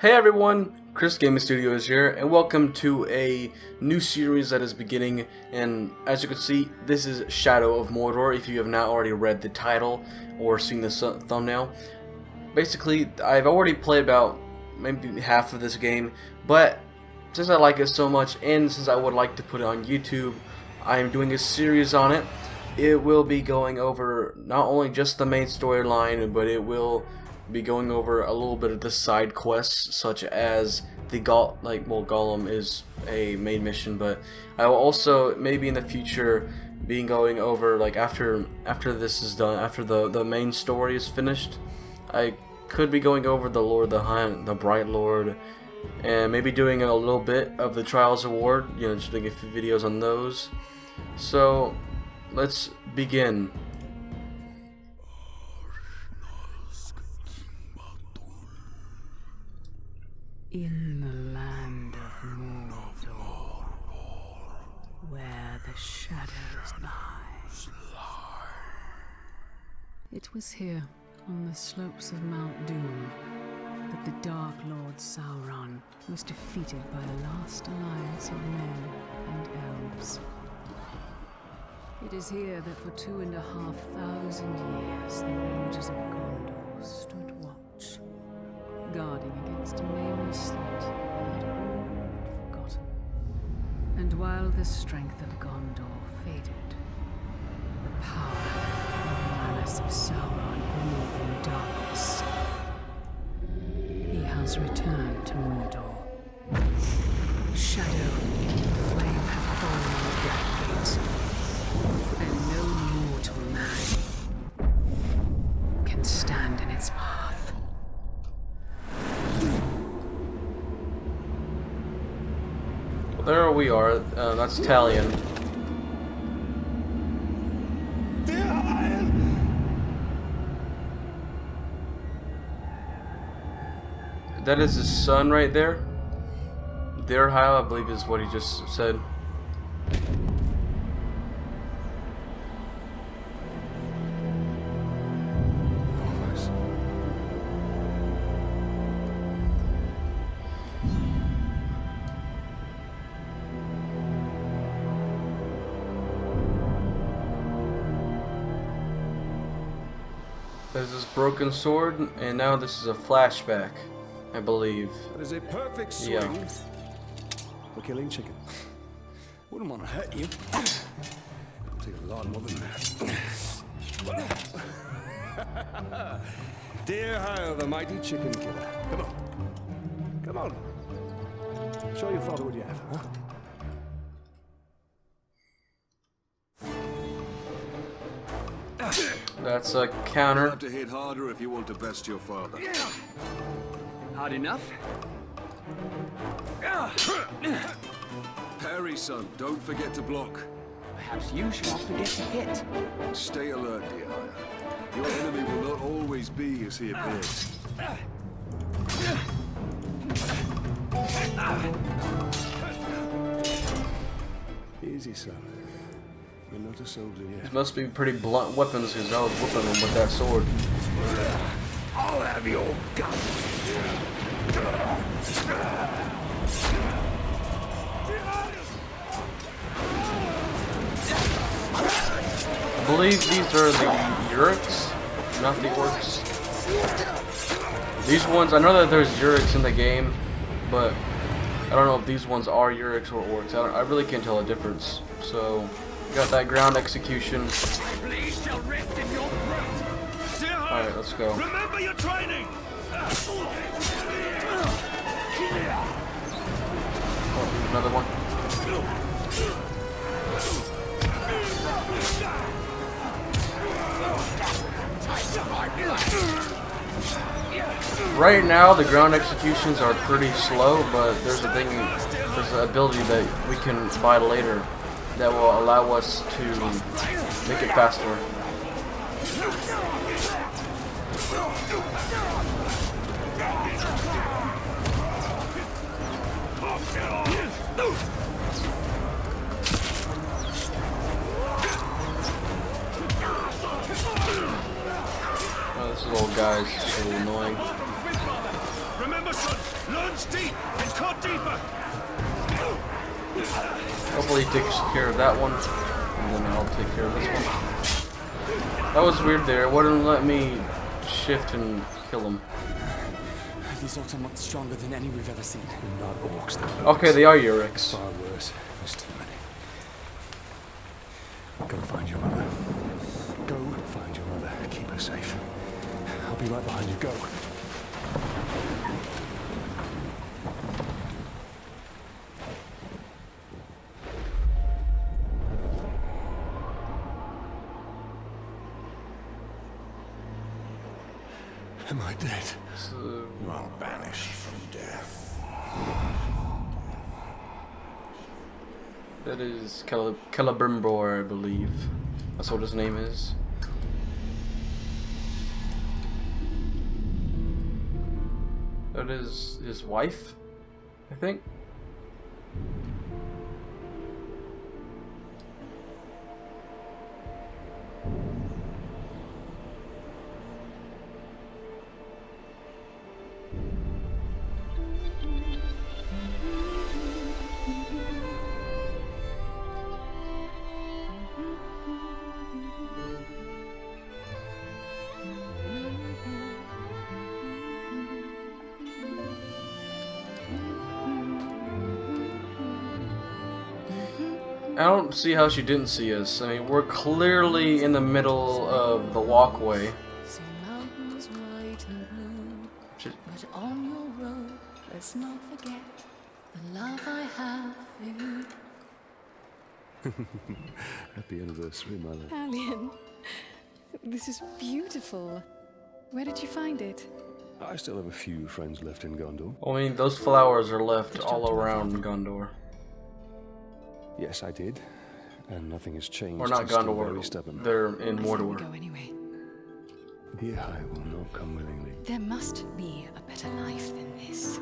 Hey everyone, ChrisGamingStudios here, and welcome to a new series that is beginning. And as you can see, this is Shadow of Mordor. If you have not already read the title or seen the thumbnail, basically, I've already played about maybe half of this game. But since I like it so much, and since I would like to put it on YouTube, I am doing a series on it. It will be going over not only just the main storyline, but it will be going over a little bit of the side quests, such as the Gollum is a main mission, but I will also maybe in the future be going over, like, after this is done, after the main story is finished, I could be going over the Lord of the Hunt, the Bright Lord, and maybe doing a little bit of the Trials Award, just doing a few videos on those. So let's begin. In the land of Mordor, where the shadows lie. It was here, on the slopes of Mount Doom, that the Dark Lord Sauron was defeated by the last alliance of men and elves. It is here that for 2,500 years the Rangers of Gondor stood watch, guarding against a nameless threat they had all but forgotten. And while the strength of Gondor faded, the power and malice of Sauron grew in darkness. He has returned to Mordor. Shadow and flame have fallen on the Black Gate, and no mortal man can stand in its path. Well, there we are. That's Talion. That is his son right there. Dirhile, I believe, is what he just said. There's this broken sword, and now this is a flashback, I believe. That is a perfect swing for killing chicken. Wouldn't want to hurt you. It'll take a lot more than that. Dear Hyle, the mighty chicken killer. Come on. Come on. Show your father what you have, huh? That's a counter. You'll have to hit harder if you want to best your father. Hard enough? Parry, son. Don't forget to block. Perhaps you should not forget to hit. Stay alert, dear Aya. Your enemy will not always be as he appears. Easy, son. You're not a soldier yet. These must be pretty blunt weapons, because I was whooping them with that sword. I'll have your gun. I believe these are the Uriks, not the orcs. These ones, I know that there's Uriks in the game, but I don't know if these ones are Uriks or orcs. I really can't tell the difference. So, got that ground execution. Alright, let's go. Remember your training! Oh, another one. Right now, the ground executions are pretty slow, but there's a thing, there's an ability that we can buy later that will allow us to make it faster. Oh, this little guy's so annoying. Remember, son, Punch deep and cut deeper. Hopefully he takes care of that one, and then I'll take care of this one. That was weird there. It wouldn't let me shift and kill him. These orcs are much stronger than any we've ever seen. They're not orcs, they're Okay, they are Yurix. far worse. There's too many. Go find your mother. Go find your mother. Keep her safe. I'll be right behind you. Go. Am I dead? You are banished from death. That is Celebrimbor, I believe. That's what his name is. That is his wife, I think. I don't see how she didn't see us. I mean, we're clearly in the middle of the walkway. See mountains white and blue, but on your road, let's not forget the love I have for you. Happy anniversary, mother. Alien, this is beautiful. Where did you find it? I still have a few friends left in Gondor. I mean, those flowers are left all around Gondor. Yes, I did. And nothing has changed. Or not I'm still very Gondor, stubborn. they're in Let's let me Mordor. go anyway. Dear, I will not come willingly. There must be a better life than this.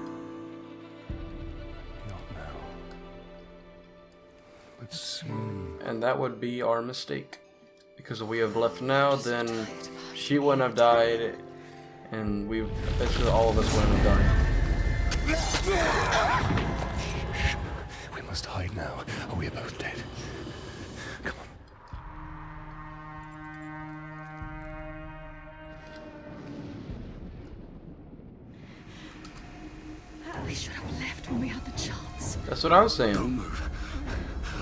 Not now. But soon. And that would be our mistake. Because if we have left now, then she wouldn't have died, and we, basically all of us wouldn't have died. We must hide now, or we are both dead. Come on. We should have left when we had the chance. That's what I was saying. Don't move.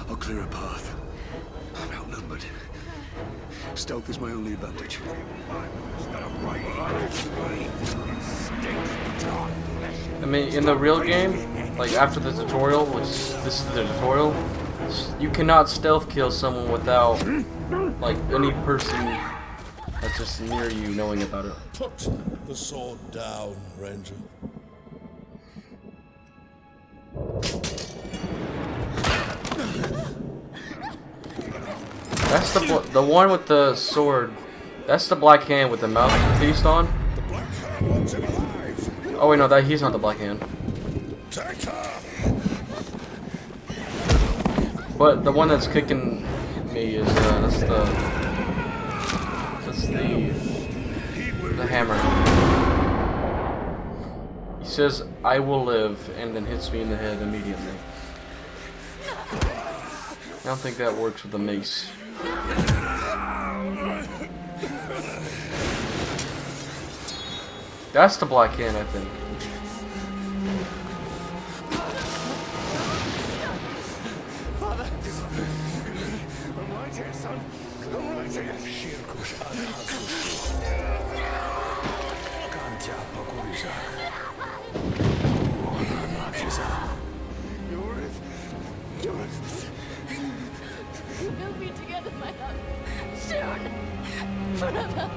I'll clear a path. I'm outnumbered. Stealth is my only advantage. I mean, in the real game, like after the tutorial, which this is the tutorial, you cannot stealth kill someone without, like, any person that's just near you knowing about it. Put the sword down, Ranger. That's the one with the sword. That's the black hand with the mouth pieced on. The Black Hand wants him alive. Oh wait, no, he's not the black hand. Take her. But the one that's kicking me is that's the hammer. He says, "I will live," and then hits me in the head immediately. I don't think that works with the mace. That's the black hand, I think. I'm right here, son. I'm right here. We'll be together, my love. Soon. Forever.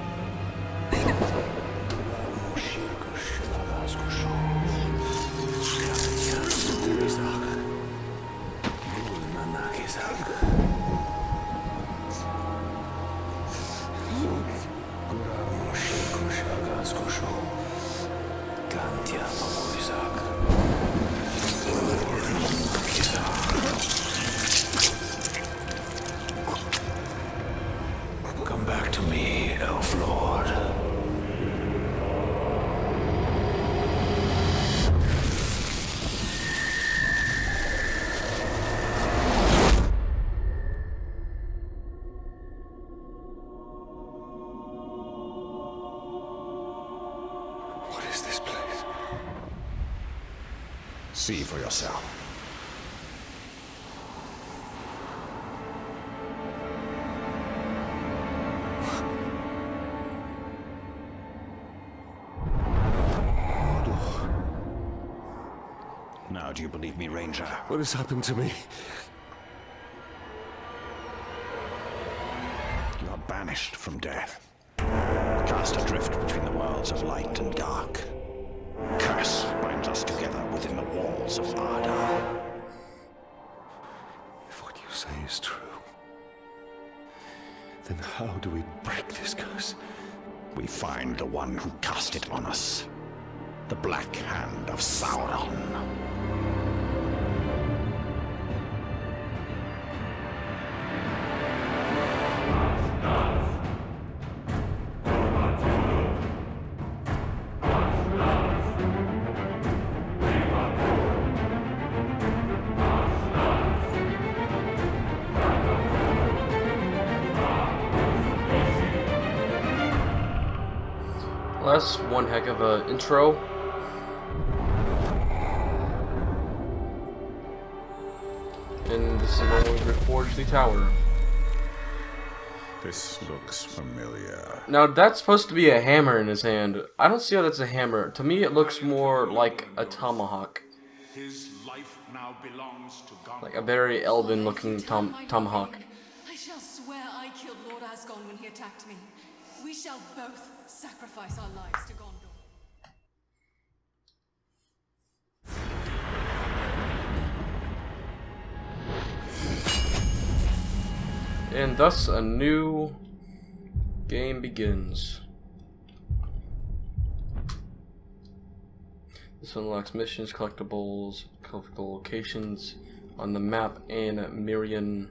Come back to me, Elf Lord. See for yourself. Now, do you believe me, Ranger? What has happened to me? You are banished from death. Cast adrift between the worlds of light and dark. Curse binds us together within the walls of Mordor. If what you say is true, then how do we break this curse? We find the one who cast it on us. The Black Hand of Sauron. Well, that's one heck of a intro. And this is where we reforge the tower. This looks familiar. Now that's supposed to be a hammer in his hand. I don't see how that's a hammer. To me it looks more like a tomahawk. His life now belongs to God. Like a very elven looking tomahawk. I shall swear I killed Lord Asgon when he attacked me. We shall both sacrifice our lives to Gondor. And thus a new game begins. This unlocks missions, collectibles, collectible locations on the map, and Mirian.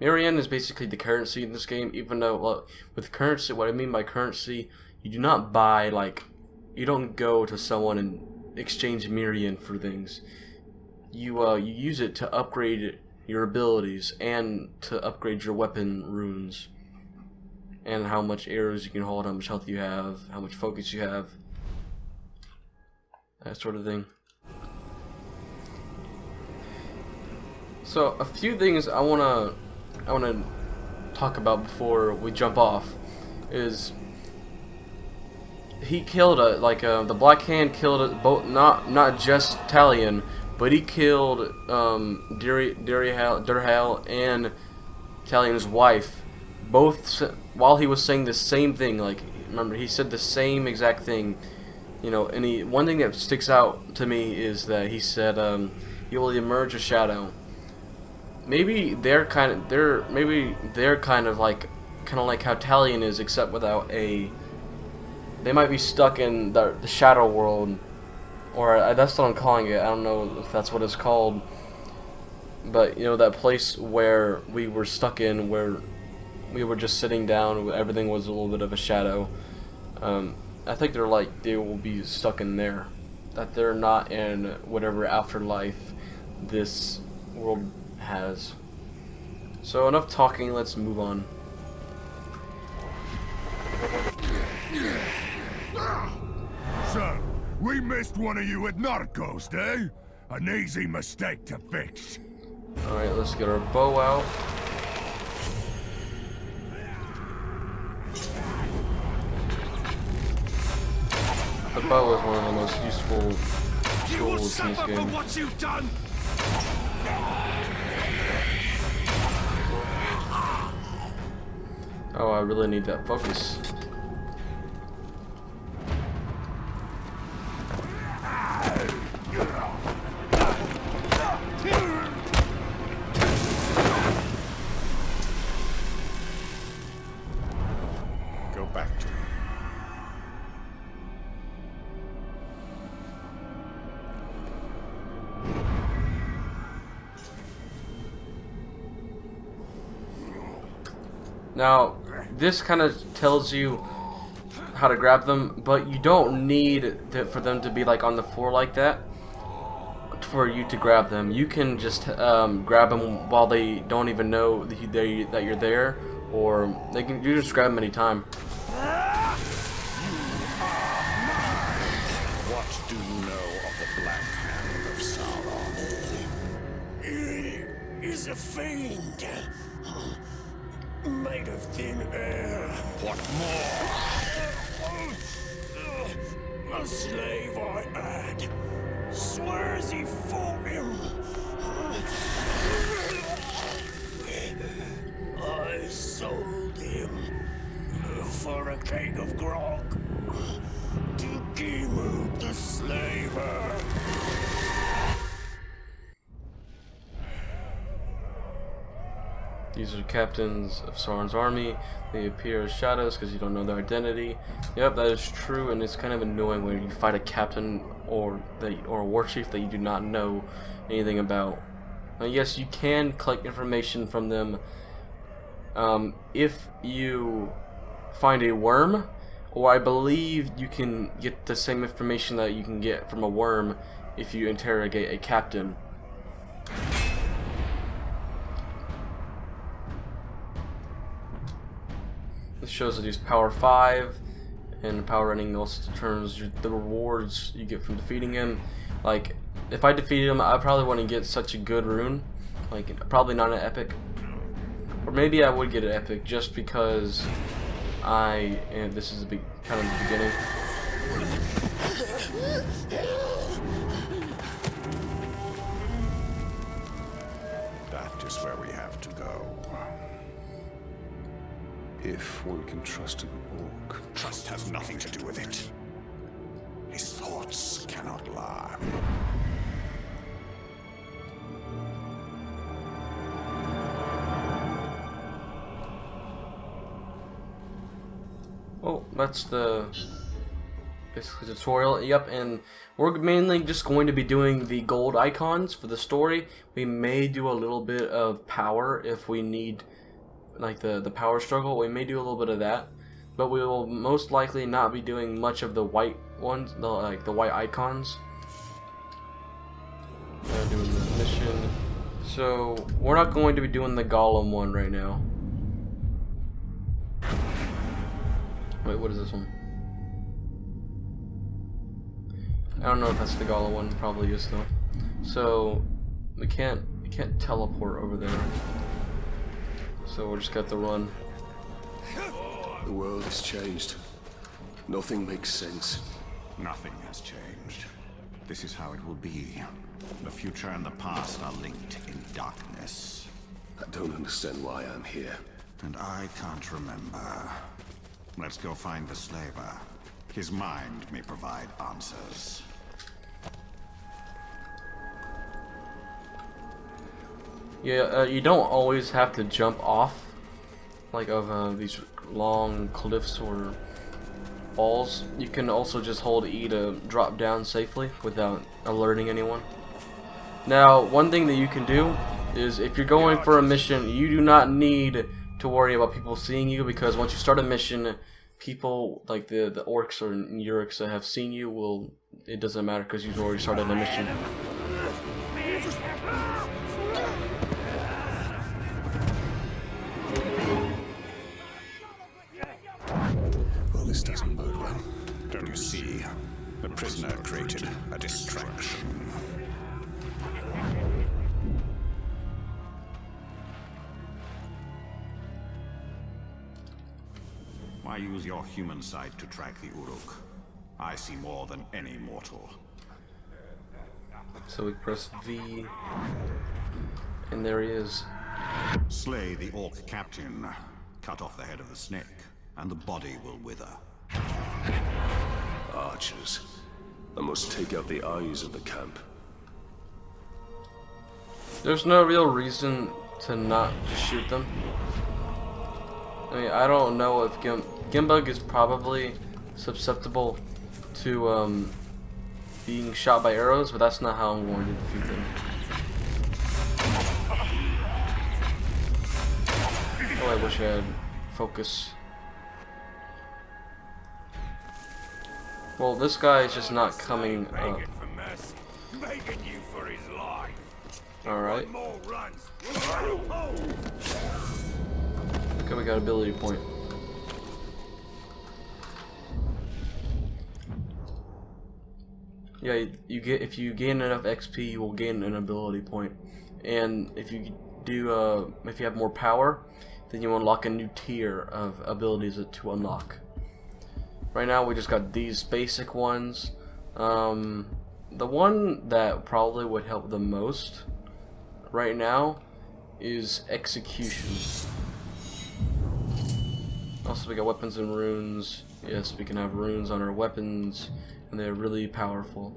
Mirian is basically the currency in this game, even though, well, with currency, what I mean by currency, you do not buy, like, you don't go to someone and exchange Mirian for things. You use it to upgrade your abilities and to upgrade your weapon runes. And how much arrows you can hold, how much health you have, how much focus you have. That sort of thing. So, a few things I wanna talk about before we jump off is he killed the Black Hand killed both, not just Talion, but he killed Durhal and Talion's wife, both while he was saying the same thing. Like, remember, he said the same exact thing. You know, and one thing that sticks out to me is that he said, "You will emerge a shadow." Maybe they're kind of like how Talion is, except without a. They might be stuck in the shadow world, or that's what I'm calling it. I don't know if that's what it's called, but you know, that place where we were stuck in, where we were just sitting down, everything was a little bit of a shadow. I think they will be stuck in there, that they're not in whatever afterlife this world has. So enough talking, let's move on. So, we missed one of you at Narcos, eh? An easy mistake to fix. Alright, let's get our bow out. The bow is one of the most useful tools in this game. What you've done. Oh, I really need that focus. Go back to him. Now, this kind of tells you how to grab them, but you don't need for them to be like on the floor like that for you to grab them. You can just grab them while they don't even know that you're there, or you just grab them anytime. What do you know of the Black Hand of Sauron? is a fiend. Made of thin air. What more? A slave I had. Swears he fought him. I sold him for a keg of grog to Gimu the slaver. These are captains of Sauron's army. They appear as shadows because you don't know their identity. Yep, that is true, and it's kind of annoying when you fight a captain or a war chief that you do not know anything about. Now, yes, you can collect information from them if you find a worm, or I believe you can get the same information that you can get from a worm if you interrogate a captain. This shows that he's power 5, and power running also determines the rewards you get from defeating him. Like, if I defeated him, I probably wouldn't get such a good rune. Like, probably not an epic. Or maybe I would get an epic just because and this is kind of the beginning. That is where we have to go. If one can trust an orc. Trust has nothing to do with it. His thoughts cannot lie. Oh, that's the basically tutorial. Yep, and we're mainly just going to be doing the gold icons for the story. We may do a little bit of power if we need, like the power struggle. We may do a little bit of that, but we will most likely not be doing much of the white ones, like the white icons. Doing the mission. So we're not going to be doing the Golem one right now. Wait, what is this one? I don't know if that's the Golem one. Probably is though. So we can't teleport over there. So we'll just got to run. The world has changed. Nothing makes sense. Nothing has changed. This is how it will be. The future and the past are linked in darkness. I don't understand why I'm here. And I can't remember. Let's go find the slaver. His mind may provide answers. Yeah, you don't always have to jump off, like of these long cliffs or falls. You can also just hold E to drop down safely without alerting anyone. Now, one thing that you can do is if you're going for a mission, you do not need to worry about people seeing you, because once you start a mission, people like the orcs or Yuriks that have seen you it doesn't matter because you've already started a mission. Well, this doesn't bode well. Don't you see? The prisoner created a distraction. Why use your human sight to track the Uruk? I see more than any mortal. So we press V, and there he is. Slay the orc captain, cut off the head of the snake, and the body will wither. Archers. I must take out the eyes of the camp. There's no real reason to not just shoot them. I mean, I don't know if Gimbug is probably susceptible to being shot by arrows, but that's not how I'm going to defeat them. Oh, I wish I had focus. Well, this guy is just not coming up. Alright. Okay, we got ability point. Yeah, you get, if you gain enough XP, you will gain an ability point, and if you if you have more power, then you unlock a new tier of abilities to unlock. Right now we just got these basic ones. The one that probably would help the most right now is execution. Also, we got weapons and runes. Yes, we can have runes on our weapons, and they're really powerful.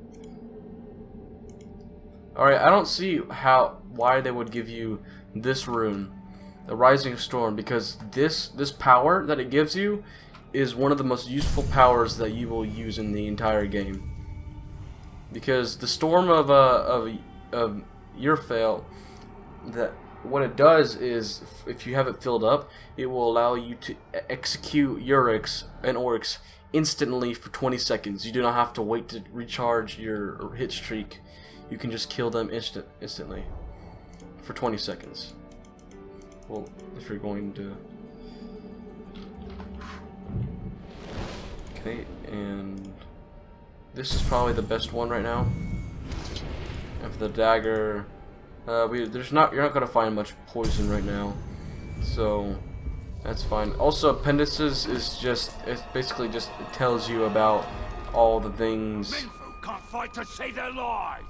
Alright, I don't see why they would give you this rune, the Rising Storm, because this power that it gives you is one of the most useful powers that you will use in the entire game. Because the Storm of Urfael, that what it does is, if you have it filled up, it will allow you to execute Urix and Oryx instantly for 20 seconds. You do not have to wait to recharge your hit streak. You can just kill them instantly for 20 seconds. Well, if you're going to... Okay, and this is probably the best one right now. And for the dagger, you're not gonna find much poison right now, so that's fine. Also, appendices is it basically just tells you about all the things. Can't fight to save their lives.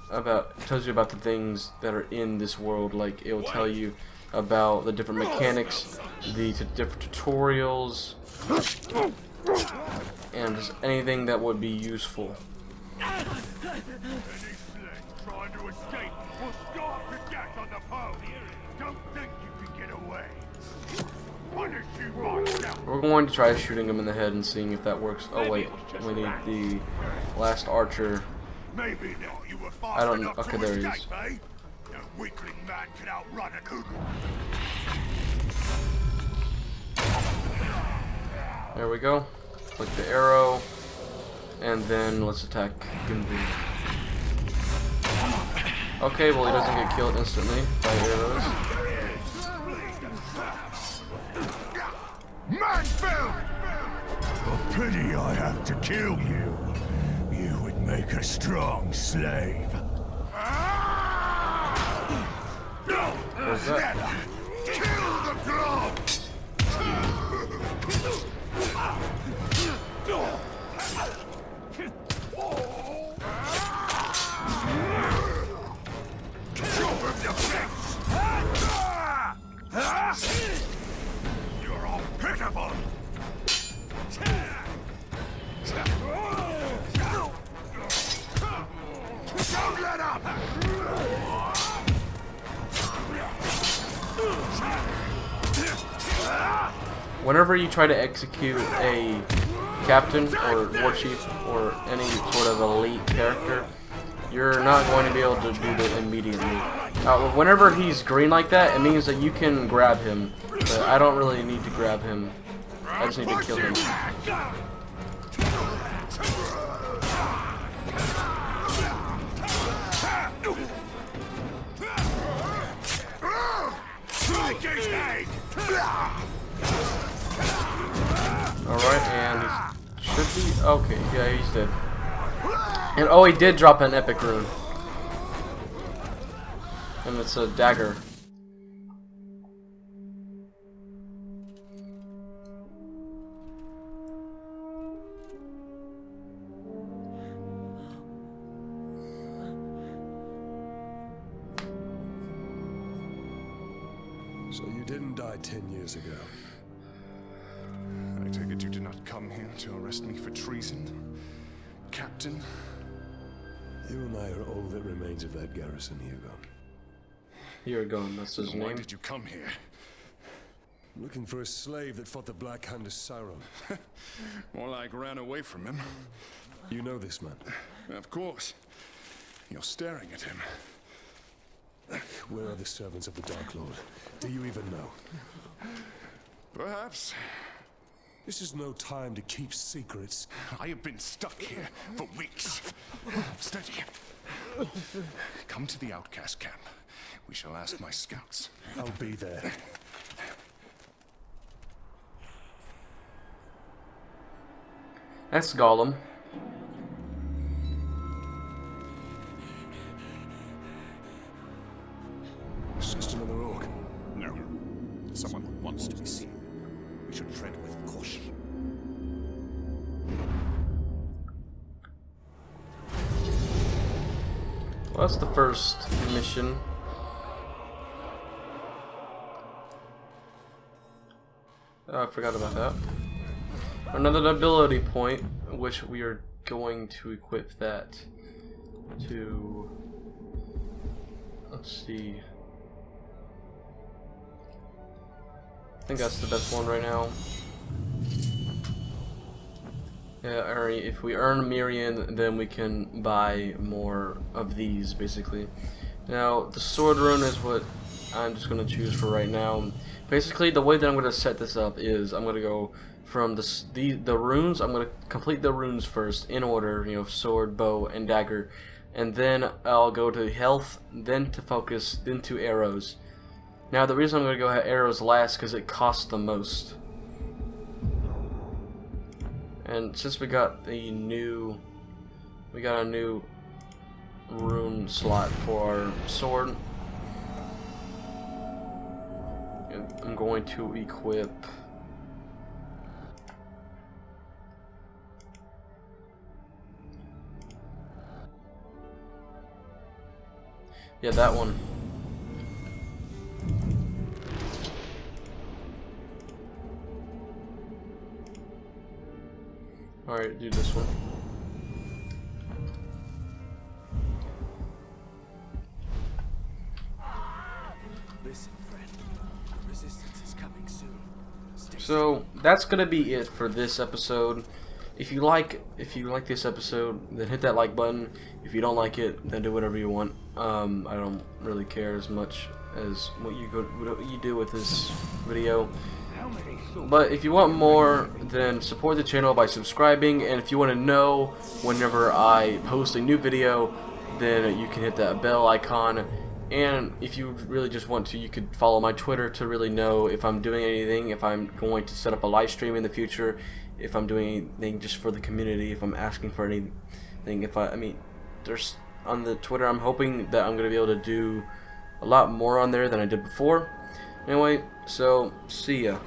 Tells you about the things that are in this world. Like, it will tell you about the different mechanics, the different tutorials, and just anything that would be useful. Any sled trying to escape will start to death on the pole. Don't think you can get away. Punish you myself. We're going to try shooting him in the head and seeing if that works. Oh wait, we need the last archer. Maybe not. You were fast I don't. enough Okay, to there he escape, is. eh? No weakling man can outrun an oodle. There we go. Click the arrow, and then let's attack Gimby. Okay, well, he doesn't get killed instantly by arrows. Manfield! A pity I have to kill you. You would make a strong slave. What's that? Kill the drum! You're all pitiful! Don't let up! Whenever you try to execute a captain or war chief or any sort of elite character, you're not going to be able to do that immediately. Whenever he's green like that, it means that you can grab him, but I don't really need to grab him. I just need to kill him. Alright, and he should be... Okay, yeah, he's dead. And oh, he did drop an epic rune. And it's a dagger. So you didn't die 10 years ago. I take it you did not come here to arrest me for treason, Captain? You and I are all that remains of that garrison, Hugo. Hugo, that's his Why name. did you come here? Looking for a slave that fought the Black Hand of Sauron. More like ran away from him. You know this man. Of course. You're staring at him. Where are the servants of the Dark Lord? Do you even know? Perhaps. This is no time to keep secrets. I have been stuck here for weeks. Steady. Come to the outcast camp. We shall ask my scouts. I'll be there. That's Gollum. It's just another orc. someone who wants to be seen. We should tread with caution. Well, that's the first mission. Oh, I forgot about that. Another ability point, which we are going to equip that to. Let's see. I think that's the best one right now. Yeah, if we earn Mirian, then we can buy more of these, basically. Now, the sword rune is what I'm just going to choose for right now. Basically, the way that I'm going to set this up is I'm going to go from the runes. I'm going to complete the runes first in order, you know, sword, bow, and dagger. And then I'll go to health, then to focus, then to arrows. Now, the reason I'm going to go arrows last because it costs the most. And since we got a new rune slot for our sword, I'm going to equip that one. Alright, do this one. Listen, friend. The resistance is coming soon. So that's gonna be it for this episode. If you like this episode, then hit that like button. If you don't like it, then do whatever you want. I don't really care as much as what you do with this video. But if you want more, then support the channel by subscribing, and if you want to know whenever I post a new video, then you can hit that bell icon. And if you really just want to, you could follow my Twitter to really know if I'm doing anything, if I'm going to set up a live stream in the future, if I'm doing anything just for the community, if I'm asking for anything. I mean, there's on the Twitter, I'm hoping that I'm going to be able to do a lot more on there than I did before. Anyway, so see ya.